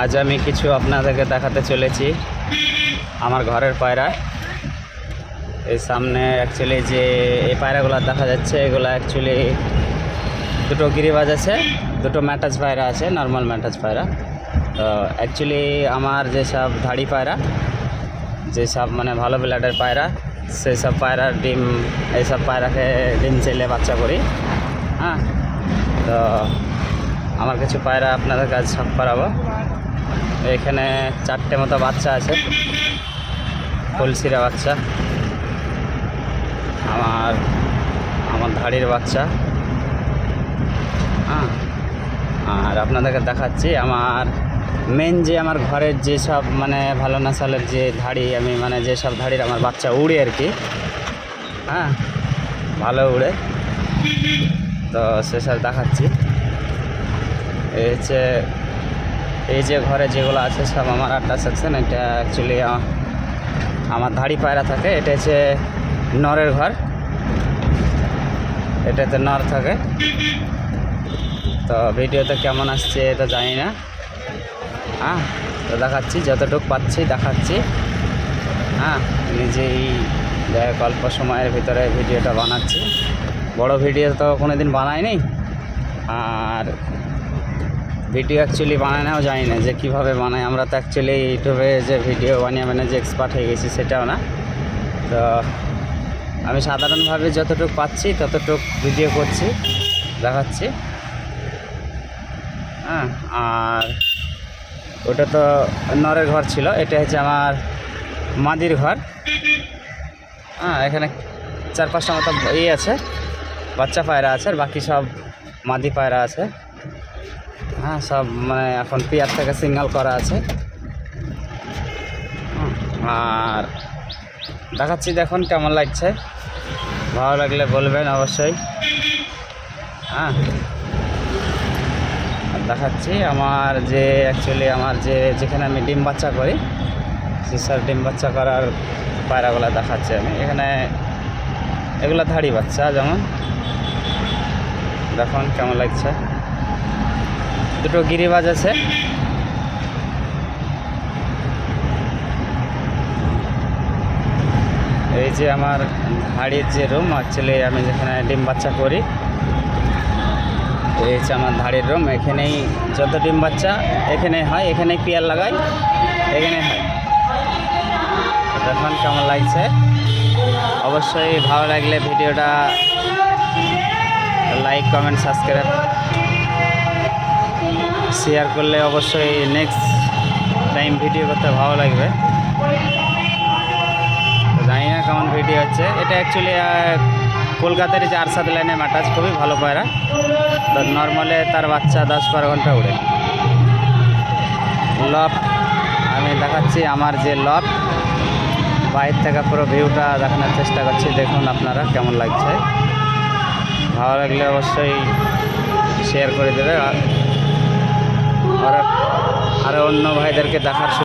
আজ আমি কিছু আপনাদেরকে দেখাতে চলেছি আমার ঘরের পায়রা। এই সামনে অ্যাকচুয়ালি যে এই পায়রাগুলো দেখা যাচ্ছে, এগুলো অ্যাকচুয়ালি দুটো গিরিবাজ আছে, দুটো ম্যাটাজ পায়রা আছে, নর্মাল ম্যাটাজ পায়রা। তো অ্যাকচুয়ালি আমার যেসব ধাড়ি পায়রা, যেসব মানে ভালো ব্লাডের পায়রা, সেই সব পায়রার ডিম, এইসব পায়রাকে ডিম চেলে বাচ্চা করি। হ্যাঁ, তো আমার কিছু পায়রা আপনাদের কাছে সব করাবো। এখানে 4টে মতো বাচ্চা আছে, কলসিরা বাচ্চা, আমার ধাড়ির বাচ্চা। হ্যাঁ, আর আপনাদেরকে দেখাচ্ছি আমার মেন যে আমার ঘরের যেসব মানে ভালো নাসালের যে ধাড়ি, আমি মানে যেসব ধাড়ির আমার বাচ্চা উড়ে আর কি। হ্যাঁ, ভালো উড়ে, তো সেসব দেখাচ্ছি। এই হচ্ছে এই যে ঘরে যেগুলো আছে সব আমার 8টা সেকশন। এটা অ্যাকচুয়ালি আমার ধাড়ি পায়রা থাকে। এটা হচ্ছে নরের ঘর, এটাতে নর থাকে। তো ভিডিওতে কেমন আসছে এটা জানি না। হ্যাঁ, তো দেখাচ্ছি, যতটুকু পাচ্ছি দেখাচ্ছি। হ্যাঁ, নিজেই অল্প সময়ের ভিতরে ভিডিওটা বানাচ্ছি। বড় ভিডিও তো কোনো দিন বানাইনি, আর ভিডিও অ্যাকচুয়ালি বানানোও জানি না যে কীভাবে বানাই। আমরা তো অ্যাকচুয়ালি ইউটিউবে যে ভিডিও বানিয়ে মানে যে এক্সপার্ট হয়ে গেছি সেটাও না। তো আমি সাধারণভাবে যতটুকু পাচ্ছি ততটুকু ভিডিও করছি, দেখাচ্ছি। হ্যাঁ, আর ওটা তো নরের ঘর ছিল, এটা হচ্ছে আমার মাদির ঘর। হ্যাঁ, এখানে 4-5টা মতো আছে, বাচ্চা পায়রা আছে, আর বাকি সব মাদি পায়রা আছে। হ্যাঁ, সব মানে এখন পেয়ার থেকে সিঙ্গেল করা আছে। আর দেখাচ্ছি, দেখুন কেমন লাগছে। ভালো লাগলে বলবেন অবশ্যই। হ্যাঁ, দেখাচ্ছি আমার যে অ্যাকচুয়ালি আমার যেখানে আমি ডিম বাচ্চা করি, সেসব ডিম বাচ্চা করার পায়রাগুলো দেখাচ্ছি আমি। এখানে এগুলো ধাড়ি বাচ্চা, যেমন দেখুন কেমন লাগছে। দুটো গিরিবাজ আছে। এই যে আমার ধাড়ির যে রুম, অ্যাকচুয়ালি আমি যেখানে ডিম বাচ্চা করি, এই হচ্ছে আমার ধাড়ির রুম। এখানেই যত ডিম বাচ্চা এখানে হয়, এখানেই পেয়ার লাগাই, এখানে হয়। দেখুন কেমন লাগছে। অবশ্যই ভালো লাগলে ভিডিওটা লাইক, কমেন্ট, সাবস্ক্রাইব, শেয়ার করলে অবশ্যই নেক্সট টাইম ভিডিও করতে ভালো লাগবে। তো জানি না কেমন ভিডিও হচ্ছে। এটা অ্যাকচুয়ালি কলকাতার যে আরশাদ লাইনে ম্যাটাজ, খুবই ভালো পায়রা। তো নর্মালে তার বাচ্চা 10-12 ঘন্টা উড়ে। লফট আমি দেখাচ্ছি, আমার যে লফট, বাইরে থেকে পুরো ভিউটা দেখানোর চেষ্টা করছি। দেখুন আপনারা কেমন লাগছে। ভালো লাগলে অবশ্যই শেয়ার করে দেবে, আর অন্য ভাইদেরকে দেখার